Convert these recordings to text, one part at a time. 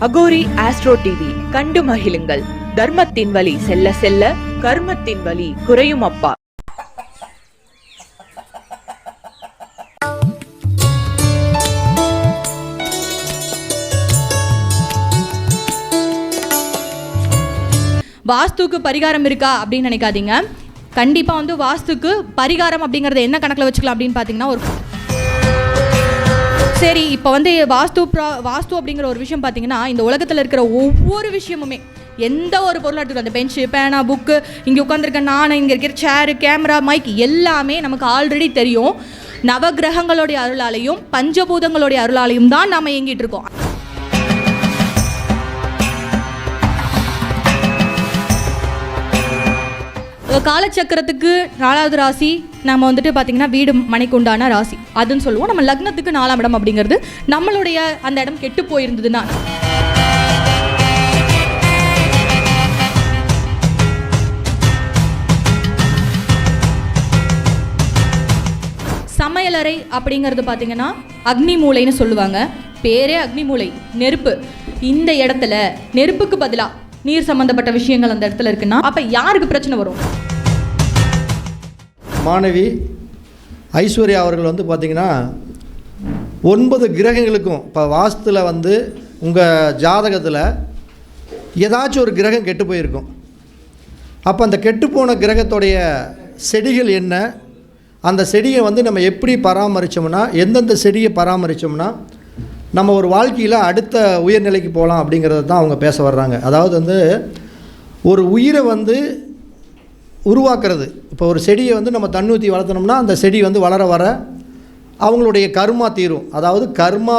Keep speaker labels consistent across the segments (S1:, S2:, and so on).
S1: Aghori astro TV கண்டு மகிழுங்கள். தர்மத்தின் வழி செல்ல செல்ல கர்மத்தின் வழி குறையும் அப்பா.
S2: வாஸ்துக்கு பரிகாரம் இருக்கா அப்படின்னு நினைக்காதீங்க. கண்டிப்பாக வாஸ்துக்கு பரிகாரம் அப்படிங்கிறத என்ன கணக்கில் வச்சுக்கலாம் அப்படின்னு பார்த்தீங்கன்னா, சரி இப்போ வாஸ்து அப்படிங்கிற ஒரு விஷயம் பார்த்தீங்கன்னா, இந்த உலகத்தில் இருக்கிற ஒவ்வொரு விஷயமுமே, எந்த ஒரு பொருள் எடுத்துக்கலாம், அந்த பெஞ்சு, பேனா, புக்கு, இங்கே உட்காந்துருக்க நான், இங்கே இருக்கிற சேரு, கேமரா, மைக் எல்லாமே நமக்கு ஆல்ரெடி தெரியும். நவகிரகங்களுடைய அருளாலையும் பஞ்சபூதங்களுடைய அருளாலையும் தான் நாம் இயங்கிட்டு இருக்கோம். காலச்சக்கரத்துக்கு 4வது ராசி நம்ம பார்த்திங்கன்னா வீடு மனைக்கு உண்டான ராசி அதுன்னு சொல்லுவோம். நம்ம லக்னத்துக்கு 4ஆம் இடம் அப்படிங்கிறது நம்மளுடைய அந்த இடம் கெட்டு போயிருந்ததுன்னா, சமையலறை அப்படிங்கிறது பார்த்திங்கன்னா அக்னி மூலைன்னு சொல்லுவாங்க. பேரே அக்னி மூலை, நெருப்பு. இந்த இடத்துல நெருப்புக்கு பதிலாக நீர் சம்பந்தப்பட்ட விஷயங்கள் அந்த இடத்துல இருக்குன்னா அப்போ யாருக்கு பிரச்சனை வரும்?
S3: மாணவி ஐஸ்வர்யா அவர்கள் பார்த்திங்கன்னா 9 கிரகங்களுக்கும் இப்போ வாஸ்துவில் உங்கள் ஜாதகத்தில் ஏதாச்சும் ஒரு கிரகம் கெட்டு போயிருக்கும். அப்போ அந்த கெட்டுப்போன கிரகத்துடைய செடிகள் என்ன, அந்த செடியை நம்ம எப்படி பராமரித்தோம்னா, எந்தெந்த செடியை பராமரித்தோம்னா நம்ம ஒரு வாழ்க்கையில் அடுத்த உயர்நிலைக்கு போகலாம் அப்படிங்கிறத தான் அவங்க பேச வர்றாங்க. அதாவது ஒரு உயிரை உருவாக்குறது. இப்போ ஒரு செடியை நம்ம தண்ணி ஊற்றி வளர்த்தனோம்னா அந்த செடி வளர வர அவங்களுடைய கர்மா தீரும். அதாவது கர்மா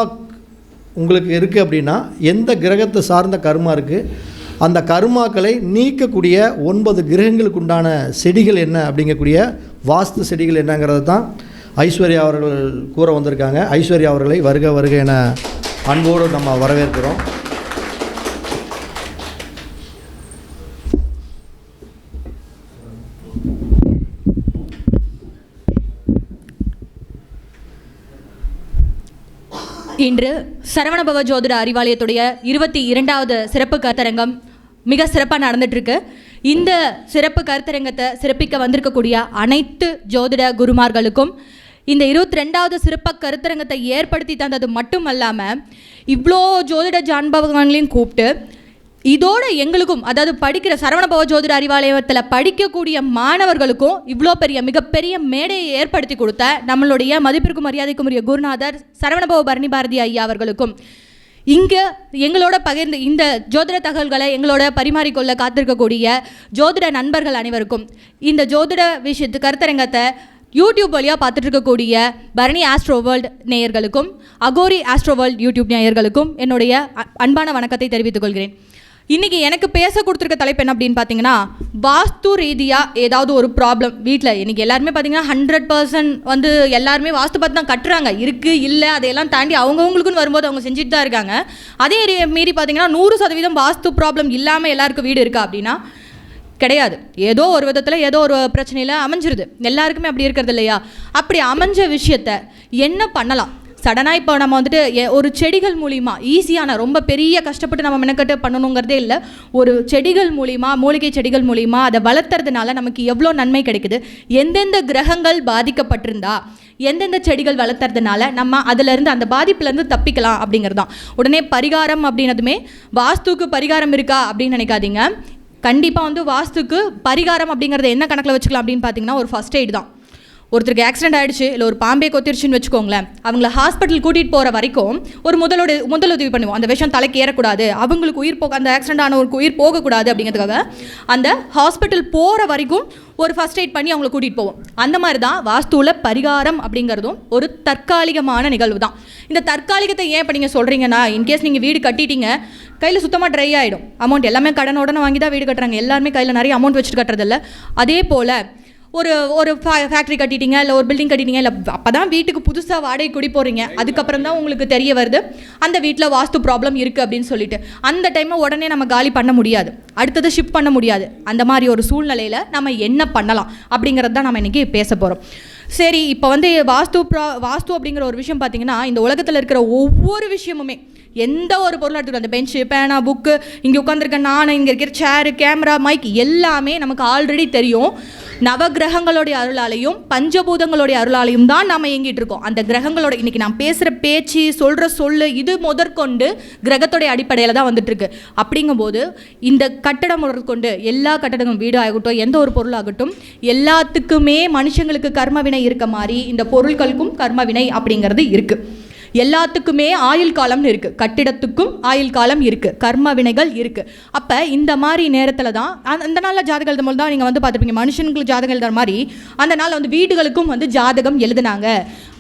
S3: உங்களுக்கு இருக்குது அப்படின்னா, எந்த கிரகத்தை சார்ந்த கர்மா இருக்குது, அந்த கர்மாக்களை நீக்கக்கூடிய 9 கிரகங்களுக்கு உண்டான செடிகள் என்ன அப்படிங்கக்கூடிய வாஸ்து செடிகள் என்னங்கிறது தான் ஐஸ்வர்யா அவர்கள் கூற வந்திருக்காங்க. ஐஸ்வர்யா அவர்களை வருக வருக என அன்போடு நம்ம வரவேற்கிறோம்.
S2: இன்று சரவணபவ ஜோதிட அறிவாலயத்துடைய 22வது சிறப்பு கருத்தரங்கம் மிக சிறப்பாக நடந்துட்டுருக்கு. இந்த சிறப்பு கருத்தரங்கத்தை சிறப்பிக்க வந்திருக்கக்கூடிய அனைத்து ஜோதிட குருமார்களுக்கும், இந்த 22வது சிறப்பு கருத்தரங்கத்தை ஏற்படுத்தி தந்தது மட்டும் இல்லாமல் இவ்வளோ ஜோதிட ஜான்பவங்களையும் கூப்பிட்டு இதோட எங்களுக்கும், அதாவது படிக்கிற சரவணபவ ஜோதிட அறிவாலயத்தில் படிக்கக்கூடிய மாணவர்களுக்கும் இவ்வளோ மிகப்பெரிய மேடையை ஏற்படுத்தி கொடுத்த நம்மளுடைய மதிப்பிற்கும் மரியாதைக்கும் உரிய குருநாதர் சரவணபவ பரணி பாரதி ஐயா அவர்களுக்கும், இங்கே எங்களோட பகிர்ந்து இந்த ஜோதிட தகவல்களை எங்களோட பரிமாறிக்கொள்ள காத்திருக்கக்கூடிய ஜோதிட நண்பர்கள் அனைவருக்கும், இந்த ஜோதிட விஷயத்து கருத்தரங்கத்தை யூடியூப் வழியாக பார்த்துட்டு இருக்கக்கூடிய பரணி ஆஸ்ட்ரோ வேர்ல்டு நேயர்களுக்கும் அகோரி ஆஸ்ட்ரோ வேர்ல்டு யூடியூப் நேயர்களுக்கும் என்னுடைய அன்பான வணக்கத்தை தெரிவித்துக் கொள்கிறேன். இன்றைக்கி எனக்கு பேச கொடுத்துருக்க தலைப்பு என்ன அப்படின்னு பார்த்தீங்கன்னா, வாஸ்து ரீதியாக ஏதாவது ஒரு ப்ராப்ளம் வீட்டில். இன்றைக்கி எல்லாருமே பார்த்தீங்கன்னா 100% எல்லாருமே வாஸ்து பார்த்து தான் கட்டுறாங்க. இருக்குது இல்லை அதையெல்லாம் தாண்டி அவங்கவுங்களுக்குன்னு வரும்போது அவங்க செஞ்சுட்டு தான் இருக்காங்க. அதே மீறி பார்த்தீங்கன்னா 100% வாஸ்து ப்ராப்ளம் இல்லாமல் எல்லாருக்கும் வீடு இருக்கா அப்படின்னா கிடையாது. ஏதோ ஒரு விதத்தில் ஏதோ ஒரு பிரச்சனையில் அமைஞ்சிருது. எல்லாருக்குமே அப்படி இருக்கிறது இல்லையா? அப்படி அமைஞ்ச விஷயத்தை என்ன பண்ணலாம்? சடனாக இப்போ நம்ம ஒரு செடிகள் மூலிமா ஈஸியான, ரொம்ப பெரிய கஷ்டப்பட்டு நம்ம மெனக்கட்டு பண்ணணுங்கிறதே இல்லை. ஒரு செடிகள் மூலிமா, மூலிகை செடிகள் மூலிமா அதை வளர்த்துறதுனால நமக்கு எவ்வளோ நன்மை கிடைக்குது, எந்தெந்த கிரகங்கள் பாதிக்கப்பட்டிருந்தா எந்தெந்த செடிகள் வளர்த்துறதுனால நம்ம அதிலேருந்து அந்த பாதிப்புலேருந்து தப்பிக்கலாம் அப்படிங்கிறது தான். உடனே பரிகாரம் அப்படின்னதுமே வாஸ்துக்கு பரிகாரம் இருக்கா அப்படின்னு நினைக்காதீங்க. கண்டிப்பாக வாஸ்துக்கு பரிகாரம் அப்படிங்கிறத என்ன கணக்கில் வச்சுக்கலாம் அப்படின்னு பார்த்தீங்கன்னா, ஒரு ஃபஸ்ட் எய்ட் தான். ஒருத்தருக்கு ஆக்சிடென்ட் ஆகிடுச்சு, இல்லை ஒரு பாம்பே கொத்திருச்சுன்னு வச்சுக்கோங்களேன், அவங்கள ஹாஸ்பிட்டல் கூட்டிகிட்டு போகிற வரைக்கும் ஒரு முதலுதவி பண்ணுவோம். அந்த விஷயம் தலைக்கு ஏறக்கூடாது, அவங்களுக்கு உயிர் அந்த ஆக்சிடென்ட் ஆனவருக்கு உயிர் போகக்கூடாது அப்படிங்கிறதுக்காக அந்த ஹாஸ்பிட்டல் போகிற வரைக்கும் ஒரு ஃபஸ்ட் எய்ட் பண்ணி அவங்கள கூட்டிகிட்டு போவோம். அந்த மாதிரி தான் வாஸ்துவில் பரிகாரம் அப்படிங்கிறதும் ஒரு தற்காலிகமான நிகழ்வு தான். இந்த தற்காலிகத்தை ஏன் இப்போ நீங்கள் சொல்கிறீங்கன்னா, இன்கேஸ் நீங்கள் வீடு கட்டிட்டீங்க, கையில் சுத்தமாக ட்ரை ஆகிடும். அமௌண்ட் எல்லாமே கடனுடனே வாங்கி தான் வீடு கட்டுறாங்க. எல்லாருமே கையில் நிறைய அமௌண்ட் வச்சுட்டு கட்டுறதில்ல. அதே போல் ஒரு ஃபேக்ட்ரி கட்டிட்டீங்க, இல்லை ஒரு பில்டிங் கட்டிட்டீங்க, இல்லை அப்போ தான் வீட்டுக்கு புதுசாக வாடகை குடி போகிறீங்க, அதுக்கப்புறம் தான் உங்களுக்கு தெரிய வருது அந்த வீட்டில் வாஸ்து ப்ராப்ளம் இருக்குது அப்படின்னு சொல்லிட்டு. அந்த டைமை உடனே நம்ம காலி பண்ண முடியாது, அடுத்தது ஷிஃப்ட் பண்ண முடியாது. அந்த மாதிரி ஒரு சூழ்நிலையில் நம்ம என்ன பண்ணலாம் அப்படிங்கிறது தான் நம்ம இன்றைக்கி பேச போகிறோம். சரி, இப்போ வாஸ்து அப்படிங்கிற ஒரு விஷயம் பார்த்திங்கன்னா, இந்த உலகத்தில் இருக்கிற ஒவ்வொரு விஷயமுமே எந்த ஒரு பொருள் எடுத்துக்கணும், அந்த பெஞ்சு, பேனா, புக்கு, இங்கே உட்காந்துருக்க நான், இங்கே இருக்கிற சேரு, கேமரா, மைக் எல்லாமே நமக்கு ஆல்ரெடி தெரியும். நவகிரகங்களுடைய அருளாலையும் பஞ்சபூதங்களுடைய அருளாலையும் தான் நாம் இயங்கிட்டு இருக்கோம். அந்த கிரகங்களோட இன்றைக்கி நான் பேசுகிற பேச்சு, சொல்கிற சொல்லு, இது முதற்கொண்டு கிரகத்தோடைய அடிப்படையில் தான் வந்துட்டுருக்கு. அப்படிங்கும்போது இந்த கட்டடம் முதற்கொண்டு எல்லா கட்டடங்களும், வீடு ஆகட்டும், எந்த ஒரு பொருள் ஆகட்டும், எல்லாத்துக்குமே மனுஷங்களுக்கு கர்மவினை இருக்க மாதிரி இந்த பொருட்களுக்கும் கர்மவினை அப்படிங்கிறது இருக்குது. எல்லாத்துக்குமே ஆயுள் காலம்னு இருக்குது, கட்டிடத்துக்கும் ஆயுள் காலம் இருக்குது, கர்ம வினைகள் இருக்குது. அப்போ இந்த மாதிரி நேரத்தில் தான் அந்த நாளில் ஜாதகம் எழுதும் போது தான் நீங்கள் வந்து பார்த்துருப்பீங்க, மனுஷனுங்களுக்கு ஜாதகம் எழுதுற மாதிரி அந்த நாளில் வந்து வீடுகளுக்கும் வந்து ஜாதகம் எழுதுனாங்க.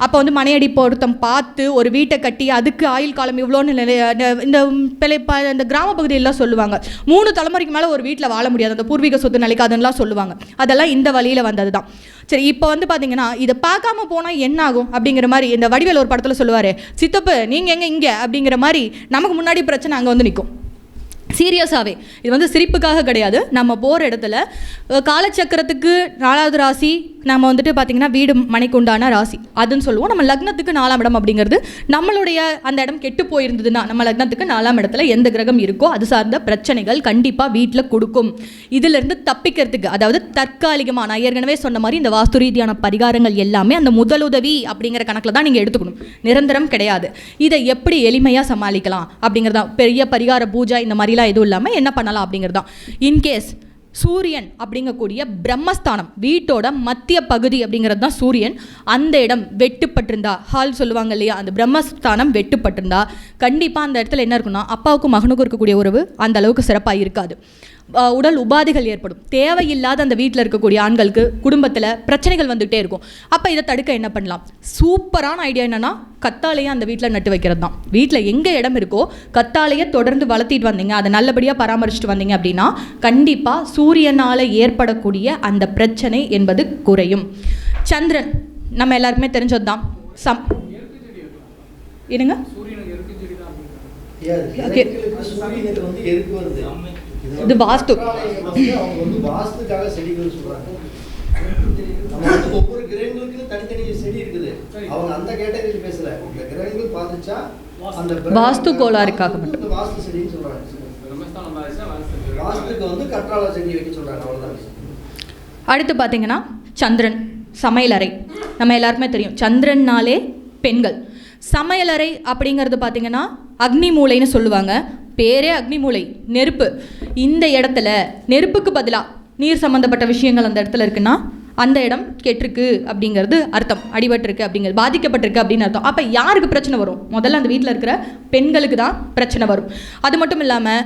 S2: அப்போ வந்து மனையடி பொருத்தம் பார்த்து ஒரு வீட்டை கட்டி அதுக்கு ஆயுள் காலம் இவ்வளோன்னு இந்த கிராம பகுதியிலாம் சொல்லுவாங்க. 3 தலைமுறைக்கு மேலே ஒரு வீட்டில் வாழ முடியாது, அந்த பூர்வீக சொத்து நிலைக்காதுன்னெலாம் சொல்லுவாங்க. அதெல்லாம் இந்த வழியில் வந்தது தான். சரி, இப்போ வந்து பார்த்தீங்கன்னா இதை பார்க்காம போனால் என்ன ஆகும் அப்படிங்கிற மாதிரி இந்த வடிவேல் ஒரு படத்தில் சொல்லுவார், சித்தப்பு நீங்கள் எங்கே இங்கே அப்படிங்கிற மாதிரி நமக்கு முன்னாடி பிரச்சனை அங்கே வந்து நிற்கும். சீரியஸாகவே இது வந்து சிரிப்புக்காக கிடையாது. நம்ம போகிற இடத்துல காலச்சக்கரத்துக்கு 4வது ராசி நம்ம வந்துட்டு பார்த்திங்கன்னா வீடு மனைக்கு உண்டான ராசி அதுன்னு சொல்லுவோம். நம்ம லக்னத்துக்கு 4ஆம் இடம் அப்படிங்கிறது நம்மளுடைய அந்த இடம் கெட்டு போயிருந்ததுன்னா நம்ம லக்னத்துக்கு 4ஆம் இடத்துல எந்த கிரகம் இருக்கோ அது சார்ந்த பிரச்சனைகள் கண்டிப்பாக வீட்டில் கொடுக்கும். இதிலிருந்து தப்பிக்கிறதுக்கு, அதாவது தற்காலிகமாக நான் ஏற்கனவே சொன்ன மாதிரி இந்த வாஸ்து ரீதியான பரிகாரங்கள் எல்லாமே அந்த முதலுதவி அப்படிங்கிற கணக்கில் தான் நீங்கள் எடுத்துக்கணும், நிரந்தரம் கிடையாது. இதை எப்படி எளிமையாக சமாளிக்கலாம் அப்படிங்கிறதான். பெரிய பரிகார பூஜை இந்த மாதிரிலாம் எதுவும் இல்லாமல் என்ன பண்ணலாம் அப்படிங்கிறதான். இன்கேஸ் சூரியன் அப்படிங்கக்கூடிய பிரம்மஸ்தானம், வீட்டோட மத்திய பகுதி அப்படிங்கிறது தான் சூரியன், அந்த இடம் வெட்டுப்பட்டிருந்தா, ஹால் சொல்லுவாங்க இல்லையா, அந்த பிரம்மஸ்தானம் வெட்டுப்பட்டிருந்தா கண்டிப்பாக அந்த இடத்துல என்ன இருக்குன்னா அப்பாவுக்கும் மகனுக்கும் இருக்கக்கூடிய உறவு அந்த அளவுக்கு சிறப்பாக இருக்காது. உடல் உபாதைகள் ஏற்படும். தேவையில்லாத அந்த வீட்டில் இருக்கக்கூடிய ஆண்களுக்கு குடும்பத்தில் பிரச்சனைகள் வந்துகிட்டே இருக்கும். அப்போ இதை தடுக்க என்ன பண்ணலாம்? சூப்பரான ஐடியா என்னென்னா கத்தாழையை அந்த வீட்டில் நட்டு வைக்கிறது தான். வீட்டில் எங்கே இடம் இருக்கோ கத்தாழையை தொடர்ந்து வளர்த்திட்டு வந்தீங்க, அதை நல்லபடியாக பராமரிச்சுட்டு வந்தீங்க அப்படின்னா கண்டிப்பாக சூரியனால் ஏற்படக்கூடிய அந்த பிரச்சனை என்பது குறையும். சந்திரன் நம்ம எல்லாருக்குமே தெரிஞ்சது தான். என்னங்க இது வாஸ்து,
S3: வாஸ்துக்காக செடிகள் சொல்றாங்க. ஒவ்வொரு கிரகங்களுக்கும் தனித்தனி செடி இருக்குது, அவங்க அந்த கேட்டகரி பேசல. இந்த கிரகங்கள் பார்த்துச்சா அந்த
S2: வாஸ்து கோளாறுக்காக மட்டும்
S3: வாஸ்து செடின்னு சொல்றாங்க. வாஸ்துக்கு வந்து கற்றாழை செடி வைக்க சொல்றாங்க, அவ்வளவுதான்.
S2: அடுத்து பார்த்தீங்கன்னா சந்திரன், சமையலறை. நம்ம எல்லாருக்குமே தெரியும் சந்திரன்னாலே பெண்கள். சமையலறை அப்படிங்கிறது பார்த்தீங்கன்னா அக்னி மூலைன்னு சொல்லுவாங்க. பேரே அக்னி மூலை, நெருப்பு. இந்த இடத்துல நெருப்புக்கு பதிலாக நீர் சம்மந்தப்பட்ட விஷயங்கள் அந்த இடத்துல இருக்குன்னா அந்த இடம் கெட்டிருக்கு அப்படிங்கிறது அர்த்தம். அடிபட்டிருக்கு அப்படிங்கிறது, பாதிக்கப்பட்டிருக்கு அப்படின்னு அர்த்தம். அப்போ யாருக்கு பிரச்சனை வரும்? முதல்ல அந்த வீட்டில் இருக்கிற பெண்களுக்கு தான் பிரச்சனை வரும். அது மட்டும் இல்லாமல்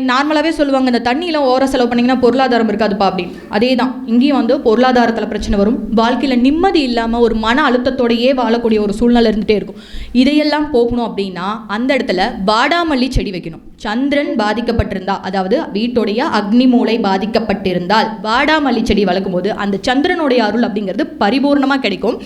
S2: நார்மலாகவே சொல்லுவாங்க, இந்த தண்ணியெலாம் ஓர செலவு பண்ணிங்கன்னா பொருளாதாரம் இருக்காதுப்பா அப்படின்னு. அதே தான் இங்கேயும் வந்து பொருளாதாரத்தில் பிரச்சனை வரும். வாழ்க்கையில் நிம்மதி இல்லாமல் ஒரு மன அழுத்தத்தோடையே வாழக்கூடிய ஒரு சூழ்நிலை இருந்துகிட்டே இருக்கும். இதையெல்லாம் போகணும் அப்படின்னா அந்த இடத்துல வாடாமல்லி செடி வைக்கணும். சந்திரன் பாதிக்கப்பட்டிருந்தால், அதாவது வீட்டுடைய அக்னி மூலை பாதிக்கப்பட்டிருந்தால் வாடாமல்லி செடி வளர்க்கும் போது அந்த சந்திரனுடைய அருள் அப்படிங்கிறது பரிபூர்ணமாக கிடைக்கும்.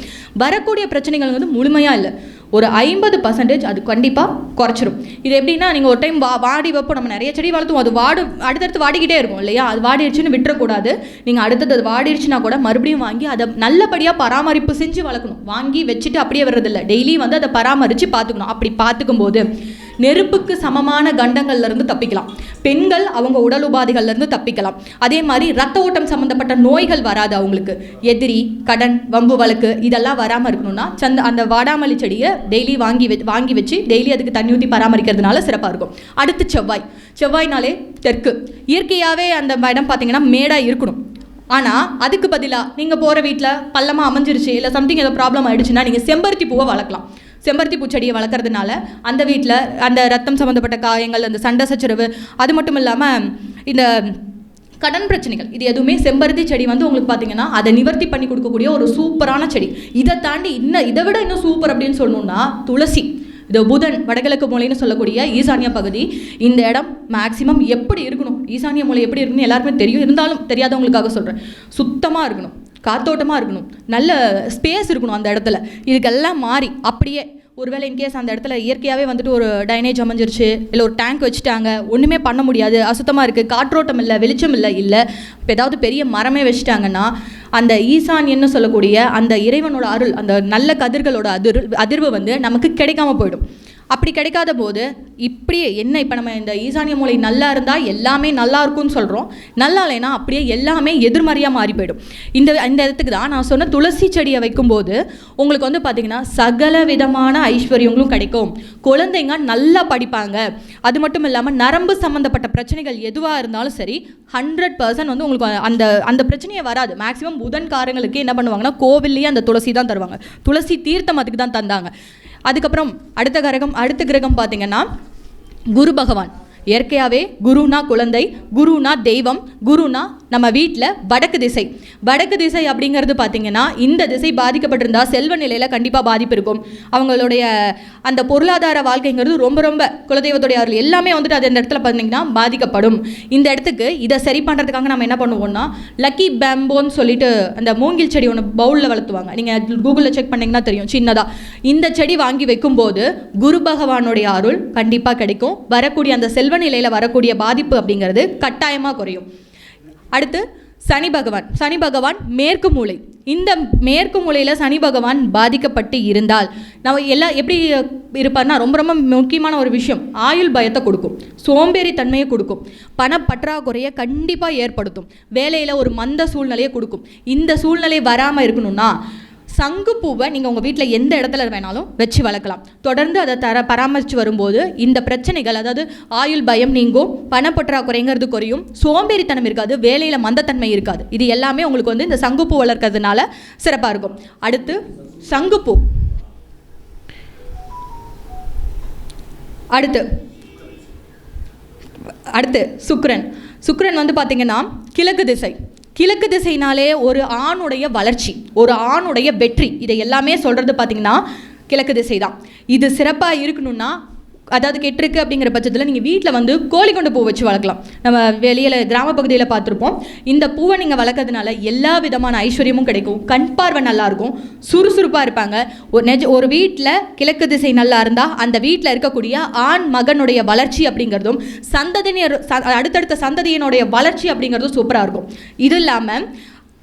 S2: வரக்கூடிய பிரச்சனைகள் வந்து முழுமையாக இல்லை, ஒரு 50% அது கண்டிப்பாக குறைச்சிரும். இது எப்படின்னா, நீங்கள் ஒரு டைம் வாடி வைப்போம், நம்ம நிறைய செடி வளர்த்துவோம், அது அடுத்தடுத்து வாடிக்கிட்டே இருக்கும் இல்லையா, அது வாடிடுச்சுன்னு விட்டுறக்கூடாது. நீங்கள் அடுத்தது அது வாடிடுச்சுன்னா கூட மறுபடியும் வாங்கி அதை நல்லபடியாக பராமரிப்பு செஞ்சு வளர்க்கணும். வாங்கி வச்சுட்டு அப்படியே வர்றதில்லை, டெய்லி வந்து அதை பராமரித்து பார்த்துக்கணும். அப்படி பார்த்துக்கும் போது நெருப்புக்கு சமமான கண்டங்கள்லேருந்து தப்பிக்கலாம். பெண்கள் அவங்க உடல் உபாதைகள்லேருந்து தப்பிக்கலாம். அதே மாதிரி ரத்த ஓட்டம் சம்மந்தப்பட்ட நோய்கள் வராது அவங்களுக்கு. எதிரி, கடன், வம்பு வழக்கு இதெல்லாம் வராமல் இருக்கணும்னா அந்த வாடாமல்லி செடியை டெய்லி வாங்கி வச்சு டெய்லி அதுக்கு தண்ணி ஊற்றி பராமரிக்கிறதுனால சிறப்பாக இருக்கும். அடுத்து செவ்வாய்னாலே தெற்கு. இயற்கையாகவே அந்த இடம் பார்த்தீங்கன்னா மேடாக இருக்கணும். ஆனால் அதுக்கு பதிலாக நீங்கள் போகிற வீட்டில் பள்ளமாக அமைஞ்சிருச்சு, இல்லை சம்திங் ஏதோ ப்ராப்ளம் ஆகிடுச்சுன்னா நீங்கள் செம்பருத்தி பூவை வளர்க்கலாம். செம்பருத்தி பூச்செடியை வளர்க்குறதுனால அந்த வீட்டில் அந்த ரத்தம் சம்மந்தப்பட்ட காயங்கள், அந்த சண்டை சச்சரவு, அது மட்டும் இல்லாமல் இந்த கடன் பிரச்சனைகள், இது எதுவுமே செம்பருத்தி செடி வந்து உங்களுக்கு பார்த்தீங்கன்னா அதை நிவர்த்தி பண்ணி கொடுக்கக்கூடிய ஒரு சூப்பரான செடி. இதை தாண்டி இதை விட இன்னும் சூப்பர் அப்படின்னு சொல்லணும்னா துளசி. இது புதன் வடகிழக்கு மூலைன்னு சொல்லக்கூடிய ஈசானிய பகுதி. இந்த இடம் மேக்சிமம் எப்படி இருக்கணும், ஈசானிய மூலை எப்படி இருக்கணும்னு எல்லாருமே தெரியும், இருந்தாலும் தெரியாதவங்களுக்காக சொல்கிறேன். சுத்தமாக இருக்கணும், காத்தோட்டமாக இருக்கணும், நல்ல ஸ்பேஸ் இருக்கணும் அந்த இடத்துல. இதுக்கெல்லாம் மாறி அப்படியே ஒருவேளை இன்கேஸ் அந்த இடத்துல இயற்கையாகவே வந்துட்டு ஒரு டைனேஜ் அமைஞ்சிருச்சு, இல்லை ஒரு டேங்க் வச்சுட்டாங்க, ஒன்றுமே பண்ண முடியாது, அசுத்தமாக இருக்குது, காற்றோட்டம் இல்லை, வெளிச்சம் இல்லை, இப்போ ஏதாவது பெரிய மரமே வச்சுட்டாங்கன்னா அந்த ஈசான்யன்னு சொல்லக்கூடிய அந்த இறைவனோட அருள், அந்த நல்ல கதிர்களோட அதிர்வு வந்து நமக்கு கிடைக்காம போயிடும். அப்படி கிடைக்காத போது இப்படியே என்ன இப்போ நம்ம இந்த ஈசானிய மூலை நல்லா இருந்தால் எல்லாமே நல்லா இருக்கும்னு சொல்கிறோம், நல்லா இல்லைன்னா அப்படியே எல்லாமே எதிர்மறையாக மாறி போயிடும். இந்த இடத்துக்கு தான் நான் சொன்ன துளசி செடியை வைக்கும்போது உங்களுக்கு வந்து பார்த்திங்கன்னா சகல விதமான ஐஸ்வர்யங்களும் கிடைக்கும், குழந்தைங்க நல்லா படிப்பாங்க. அது மட்டும் இல்லாமல் நரம்பு சம்மந்தப்பட்ட பிரச்சனைகள் எதுவாக இருந்தாலும் சரி 100% வந்து உங்களுக்கு அந்த அந்த பிரச்சனையே வராது. மேக்ஸிமம் புதன்காரங்களுக்கு என்ன பண்ணுவாங்கன்னா கோவில்லையே அந்த துளசி தான் தருவாங்க, துளசி தீர்த்தம் அதுக்கு தான் தந்தாங்க. அதுக்கப்புறம் அடுத்த கிரகம் பார்த்தீங்கன்னா குரு பகவான். இயற்கையாகவே குருனா குழந்தை, குருனா தெய்வம், குருனா நம்ம வீட்டில் வடக்கு திசை அப்படிங்கிறது பார்த்திங்கன்னா இந்த திசை பாதிக்கப்பட்டிருந்தால் செல்வ நிலையில் கண்டிப்பாக பாதிப்பு இருக்கும். அவங்களுடைய அந்த பொருளாதார வாழ்க்கைங்கிறது ரொம்ப ரொம்ப குலதெய்வத்துடைய அருள் எல்லாமே வந்துட்டு அது அந்த இடத்துல பார்த்திங்கன்னா பாதிக்கப்படும். இந்த இடத்துக்கு இதை சரி பண்ணுறதுக்காக நம்ம என்ன பண்ணுவோம்னா லக்கி பேம்போன்னு சொல்லிட்டு அந்த மூங்கில் செடி ஒன்று பவுலில் வளர்த்துவாங்க, நீங்கள் கூகுளில் செக் பண்ணிங்கன்னா தெரியும் சின்னதாக. இந்த செடி வாங்கி வைக்கும்போது குரு பகவானுடைய அருள் கண்டிப்பாக கிடைக்கும். வரக்கூடிய அந்த செல்வ நிலையில் வரக்கூடிய பாதிப்பு அப்படிங்கிறது கட்டாயமாக குறையும். அடுத்து சனி பகவான் மேற்கு மூலை. இந்த மேற்கு மூலையில் சனி பகவான் பாதிக்கப்பட்டு இருந்தால் நம்ம எல்லாம் எப்படி இருப்பார்னா ரொம்ப ரொம்ப முக்கியமான ஒரு விஷயம், ஆயுள் பயத்தை கொடுக்கும், சோம்பேறி தன்மையை கொடுக்கும், பணப்பற்றாக்குறையை கண்டிப்பாக ஏற்படுத்தும், வேலையில் ஒரு மந்த சூழ்நிலையை கொடுக்கும். இந்த சூழ்நிலை வராமல் இருக்கணும்னா சங்குப்பூவை நீங்கள் உங்கள் வீட்டில் எந்த இடத்துல வேணாலும் வச்சு வளர்க்கலாம். தொடர்ந்து அதை பராமரித்து வரும்போது இந்த பிரச்சனைகள், அதாவது ஆயுள் பயம் நீங்கும், பணப்பற்றாக்குறைங்கிறது குறையும், சோம்பேறித்தனம் இருக்காது, வேலையில் மந்தத்தன்மை இருக்காது. இது எல்லாமே உங்களுக்கு வந்து இந்த சங்குப்பூ வளர்க்கறதுனால சிறப்பாக இருக்கும். அடுத்து சங்குப்பூ. அடுத்து சுக்கிரன் வந்து பார்த்திங்கன்னா கிழக்கு திசைனாலே ஒரு ஆணுடைய வளர்ச்சி, ஒரு ஆணுடைய வெற்றி, இதை எல்லாமே சொல்கிறது பார்த்திங்கன்னா கிழக்கு திசை தான். இது சிறப்பாக இருக்கணும்னா, அதாவது கெட்டிருக்கு அப்படிங்கிற பட்சத்தில் நீங்கள் வீட்டில் வந்து கோழிக்கொண்டு பூ வச்சு வளர்க்கலாம். நம்ம வெளியில் கிராம பகுதியில் பார்த்துருப்போம். இந்த பூவை நீங்கள் வளர்க்கறதுனால எல்லா விதமான ஐஸ்வர்யமும் கிடைக்கும், கண் பார்வை நல்லாயிருக்கும், சுறுசுறுப்பாக இருப்பாங்க. ஒரு வீட்டில் கிழக்கு திசை நல்லா இருந்தால் அந்த வீட்டில் இருக்கக்கூடிய ஆண் மகனுடைய வளர்ச்சி அப்படிங்கிறதும் அடுத்தடுத்த சந்ததியினுடைய வளர்ச்சி அப்படிங்கிறதும் சூப்பராக இருக்கும். இது இல்லாமல்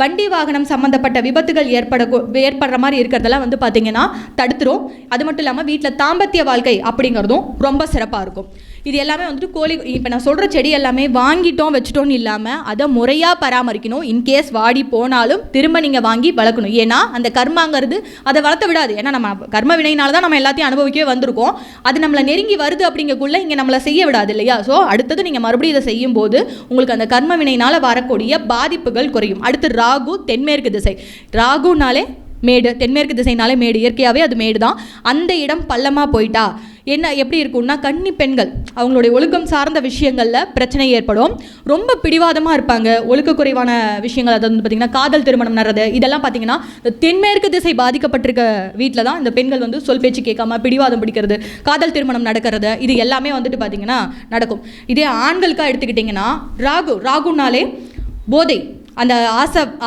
S2: வண்டி வாகனம் சம்மந்தப்பட்ட விபத்துகள் ஏற்படுற மாதிரி இருக்கிறதெல்லாம் வந்து பார்த்திங்கன்னா தடுத்துரும். அது மட்டும் இல்லாமல் வீட்டில் தாம்பத்திய வாழ்க்கை அப்படிங்கிறதும் ரொம்ப சிறப்பாக இருக்கும். இது எல்லாமே வந்துட்டு இப்போ நான் சொல்கிற செடி எல்லாமே வாங்கிட்டோம் வச்சுட்டோன்னு இல்லாமல் அதை முறையாக பராமரிக்கணும். இன்கேஸ் வாடி போனாலும் திரும்ப நீங்கள் வாங்கி வளர்க்கணும். ஏன்னா அந்த கர்மாங்கிறது அதை வளர்த்த விடாது. ஏன்னா நம்ம கர்ம வினையினால தான் நம்ம எல்லாத்தையும் அனுபவிக்கவே வந்திருக்கோம். அது நம்மளை நெருங்கி வருது அப்படிங்கக்குள்ளே இங்கே நம்மளை செய்ய விடாது இல்லையா? ஸோ அடுத்தது நீங்கள் மறுபடியும் இதை செய்யும் போது உங்களுக்கு அந்த கர்ம வினையினால் வரக்கூடிய பாதிப்புகள் குறையும். அடுத்து ராகு, தென்மேற்கு திசை. ராகுனாலே மேடு, தென்மேற்கு திசைனாலே மேடு, இயற்கையாகவே அது மேடு தான். அந்த இடம் பள்ளமாக போயிட்டா எப்படி இருக்கும்னா கன்னி பெண்கள் அவங்களுடைய ஒழுக்கம் சார்ந்த விஷயங்களில் பிரச்சனை ஏற்படும். ரொம்ப பிடிவாதமாக இருப்பாங்க, ஒழுக்க குறைவான விஷயங்கள், அதாவது பார்த்திங்கன்னா காதல் திருமணம் நடறது, இதெல்லாம் பார்த்திங்கன்னா தென்மேற்கு திசை பாதிக்கப்பட்டிருக்க வீட்டில் தான் இந்த பெண்கள் வந்து சொல் பேச்சு கேட்காம பிடிவாதம் பிடிக்கிறது, காதல் திருமணம் நடக்கிறது, இது எல்லாமே வந்துட்டு பார்த்திங்கன்னா நடக்கும். இதே ஆண்களுக்காக எடுத்துக்கிட்டிங்கன்னா ராகுனாலே போதை, அந்த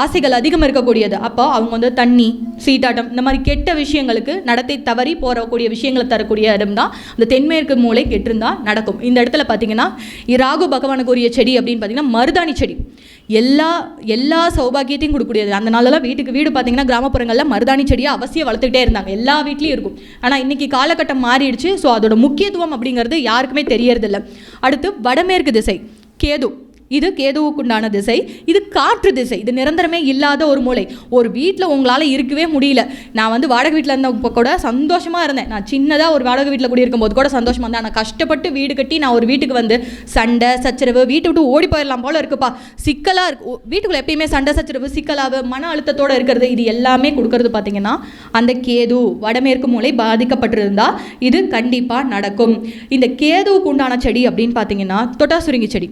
S2: ஆசைகள் அதிகம் இருக்கக்கூடியது. அப்போ அவங்க வந்து தண்ணி, சீட்டாட்டம், இந்த மாதிரி கெட்ட விஷயங்களுக்கு நடத்தை தவறி போகக்கூடிய விஷயங்களை தரக்கூடிய இடம் தான் அந்த தென்மேற்கு மூலை கெட்டிருந்தால் நடக்கும். இந்த இடத்துல பார்த்திங்கன்னா ராகு பகவானுக்கு உரிய செடி அப்படின்னு பார்த்திங்கன்னா மருதாணி செடி. எல்லா சௌபாகியத்தையும் கொடுக்கக்கூடியது. அந்த நாளெல்லாம் வீட்டுக்கு வீடு பார்த்திங்கன்னா கிராமப்புறங்களில் மருதாணி செடியை அவசியம் வளர்த்துக்கிட்டே இருந்தாங்க, எல்லா வீட்லேயும் இருக்கும். ஆனால் இன்றைக்கி காலகட்டம் மாறிடுச்சு. ஸோ அதோட முக்கியத்துவம் அப்படிங்கிறது யாருக்குமே தெரியறதில்லை. அடுத்து வடமேற்கு திசை கேது. இது கேதுவுக்குண்டான திசை, இது காற்று திசை, இது நிரந்தரமே இல்லாத ஒரு மூலை. ஒரு வீட்டில் உங்களால் இருக்கவே முடியல. நான் வந்து வாடகை வீட்டில் இருந்தப்போ கூட சந்தோஷமாக இருந்தேன். நான் சின்னதாக ஒரு வாடகை வீட்டில் கூட இருக்கும்போது கூட சந்தோஷமாக இருந்தேன். நான் கஷ்டப்பட்டு வீடு கட்டி நான் ஒரு வீட்டுக்கு வந்து சண்டை சச்சரவு, வீட்டை விட்டு ஓடி போயிடலாம் போல இருக்குப்பா, சிக்கலாக இருக்கு. வீட்டுக்குள்ளே எப்பயுமே சண்டை சச்சரவு, சிக்கலாக, மன அழுத்தத்தோடு இருக்கிறது, இது எல்லாமே கொடுக்கறது பார்த்திங்கன்னா அந்த கேது வடமேற்கு மூலை பாதிக்கப்பட்டிருந்தால் இது கண்டிப்பாக நடக்கும். இந்த கேதுவுக்கு உண்டான செடி அப்படின்னு பார்த்தீங்கன்னா தொட்டாசுருங்கி செடி.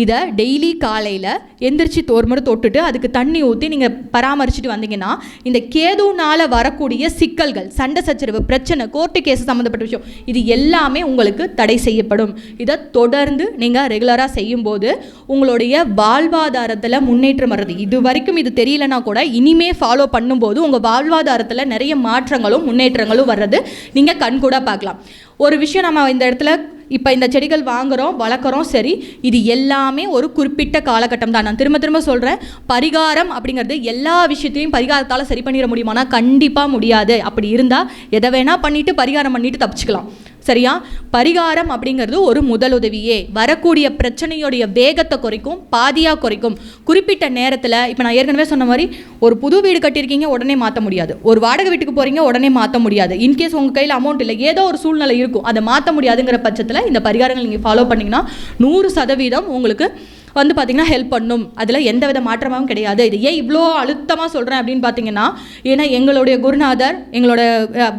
S2: இதை டெய்லி காலையில் எந்திரிச்சு ஒரு முறை தொட்டுட்டு அதுக்கு தண்ணி ஊற்றி நீங்கள் பராமரிச்சுட்டு வந்தீங்கன்னா இந்த கேதுனால் வரக்கூடிய சிக்கல்கள், சண்டை சச்சரவு, பிரச்சனை, கோர்ட்டு கேஸ் சம்மந்தப்பட்ட விஷயம், இது எல்லாமே உங்களுக்கு தடை செய்யப்படும். இதை தொடர்ந்து நீங்கள் ரெகுலராக செய்யும்போது உங்களுடைய வாழ்வாதாரத்தில் முன்னேற்றம் வர்றது, இது வரைக்கும் இது தெரியலனா கூட இனிமே ஃபாலோ பண்ணும்போது உங்கள் வாழ்வாதாரத்தில் நிறைய மாற்றங்களும் முன்னேற்றங்களும் வர்றது நீங்கள் கண்கூட பார்க்கலாம். ஒரு விஷயம் நம்ம இந்த இடத்துல இப்போ இந்த செடிகள் வாங்குகிறோம், வளர்க்குறோம், சரி, இது எல்லாமே ஒரு குறிப்பிட்ட காலகட்டம் தான். நான் திரும்ப சொல்கிறேன், பரிகாரம் அப்படிங்கிறது எல்லா விஷயத்தையும் பரிகாரத்தால் சரி பண்ணிட முடியுமானா கண்டிப்பாக முடியாது. அப்படி இருந்தால் எதை வேணால் பண்ணிவிட்டு பரிகாரம் பண்ணிவிட்டு தப்பிச்சுக்கலாம். சரியா? பரிகாரம் அப்படிங்கிறது ஒரு முதலுதவியே. வரக்கூடிய பிரச்சனையோடைய வேகத்தை குறைக்கும், பாதியாக குறைக்கும். குறிப்பிட்ட நேரத்தில் இப்போ நான் ஏற்கனவே சொன்ன மாதிரி ஒரு புது வீடு கட்டியிருக்கீங்க, உடனே மாற்ற முடியாது. ஒரு வாடகை வீட்டுக்கு போகிறீங்க, உடனே மாற்ற முடியாது. இன்கேஸ் உங்கள் கையில் அமௌண்ட் இல்லை, ஏதோ ஒரு சூழ்நிலை இருக்கும், அதை மாற்ற முடியாதுங்கிற பட்சத்தில் இந்த பரிகாரங்கள் நீங்கள் ஃபாலோ பண்ணிங்கன்னா 100% உங்களுக்கு வந்து பார்த்திங்கன்னா ஹெல்ப் பண்ணும். அதில் எந்த வித மாற்றமும் கிடையாது. இது ஏன் இவ்வளோ அழுத்தமாக சொல்கிறேன் அப்படின்னு பார்த்தீங்கன்னா, ஏன்னா எங்களுடைய குருநாதர், எங்களோட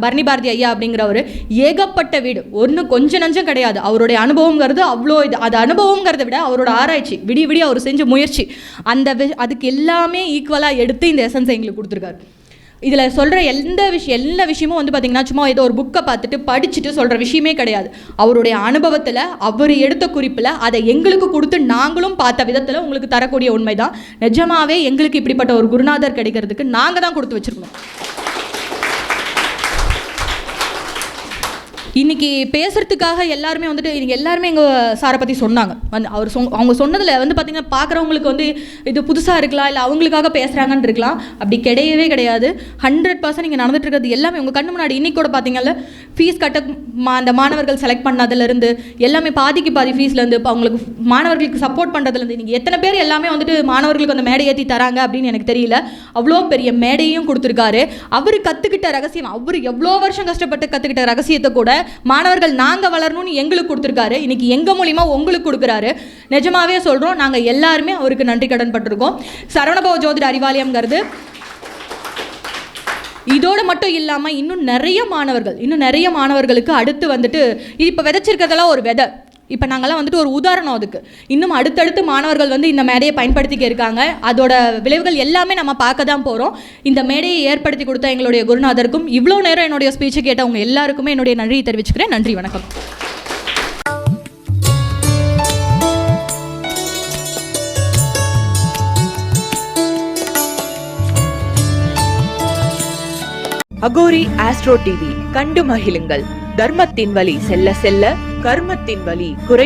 S2: பரணி பாரதி ஐயா அப்படிங்கிறவர் ஏகப்பட்ட வீடு, ஒன்று கொஞ்சம் நஞ்சம் கிடையாது. அவருடைய அனுபவங்கிறது அவ்வளோ இது. அது அனுபவங்கிறத விட அவரோட ஆராய்ச்சி, விடிய அவர் செஞ்ச முயற்சி, அதுக்கு எல்லாமே ஈக்குவலாக எடுத்து இந்த எசன்ஸை எங்களுக்கு கொடுத்துருக்காரு. இதில் சொல்கிற எல்லா விஷயமும் வந்து பார்த்திங்கன்னா சும்மா ஏதோ ஒரு புக்கை பார்த்துட்டு படிச்சுட்டு சொல்கிற விஷயமே கிடையாது. அவருடைய அனுபவத்தில், அவர் எடுத்த குறிப்பில், அதை எங்களுக்கு கொடுத்து நாங்களும் பார்த்த விதத்தில் உங்களுக்கு தரக்கூடிய உண்மை தான். நிஜமாவே எங்களுக்கு இப்படிப்பட்ட ஒரு குருநாதர் கிடைக்கிறதுக்கு நாங்கள் தான் கொடுத்து வச்சுருக்கோம். இன்றைக்கி பேசுகிறதுக்காக எல்லாருமே வந்துட்டு இன்றைக்கி எல்லாருமே எங்கள் சாரை பற்றி சொன்னாங்க. அவங்க சொன்னதில் வந்து பார்த்திங்கன்னா பார்க்குறவங்களுக்கு வந்து இது புதுசாக இருக்கலாம், இல்லை அவங்களுக்காக பேசுகிறாங்கன்னு இருக்கலாம். அப்படி கிடையவே கிடையாது. 100% இங்கே நடந்துட்டு இருக்கிறது எல்லாமே உங்கள் கண்ணு முன்னாடி. இன்றைக்கி கூட பார்த்திங்கல்ல, ஃபீஸ் கட்ட அந்த மாணவர்கள் செலக்ட் பண்ணதுலேருந்து எல்லாமே பாதிக்கு பாதி ஃபீஸ்லேருந்து இப்போ அவங்களுக்கு மாணவர்களுக்கு சப்போர்ட் பண்ணுறதுலேருந்து இன்றைக்கி எத்தனை பேர் எல்லாமே வந்துட்டு மாணவர்களுக்கு அந்த மேடை ஏற்றி தராங்க அப்படின்னு எனக்கு தெரியல. அவ்வளோ பெரிய மேடையும் கொடுத்துருக்காரு. அவர் கற்றுக்கிட்ட ரகசியம், அவர் எவ்வளோ வருஷம் கஷ்டப்பட்டு கற்றுக்கிட்ட ரகசியத்தை கூட மாணவர்கள் நாங்கள் வளரணும்னு எங்களுக்கு கொடுத்துருக்காரு. இன்னைக்கு எங்கள் மூலிமா உங்களுக்கு கொடுக்குறாரு. நிஜமாவே சொல்கிறோம், நாங்கள் எல்லாருமே அவருக்கு நன்றி கடன் பட்டிருக்கோம். சரவணபவ ஜோதிட அறிவாலயம்ங்கிறது இதோடு மட்டும் இல்லாமல் இன்னும் நிறைய மாணவர்களுக்கு அடுத்து வந்துட்டு இது இப்போ விதைச்சிருக்கிறதெல்லாம் ஒரு விதை. இப்போ நாங்கள்லாம் வந்துட்டு ஒரு உதாரணம். அதுக்கு இன்னும் அடுத்தடுத்து மாணவர்கள் வந்து இந்த மேடையை பயன்படுத்திக்க இருக்காங்க. அதோட விளைவுகள் எல்லாமே நம்ம பார்க்க தான் போகிறோம். இந்த மேடையை ஏற்படுத்தி கொடுத்த எங்களுடைய குருநாதருக்கும், இவ்வளோ நேரம் என்னுடைய ஸ்பீச்சை கேட்டவங்க எல்லாருக்குமே என்னுடைய நன்றியை தெரிவிச்சுக்கிறேன். நன்றி, வணக்கம்.
S1: அகோரி ஆஸ்ட்ரோ டிவி கண்டு மகிழுங்கள். தர்மத்தின் வழி செல்ல செல்ல கர்மத்தின் வழி குறையும்.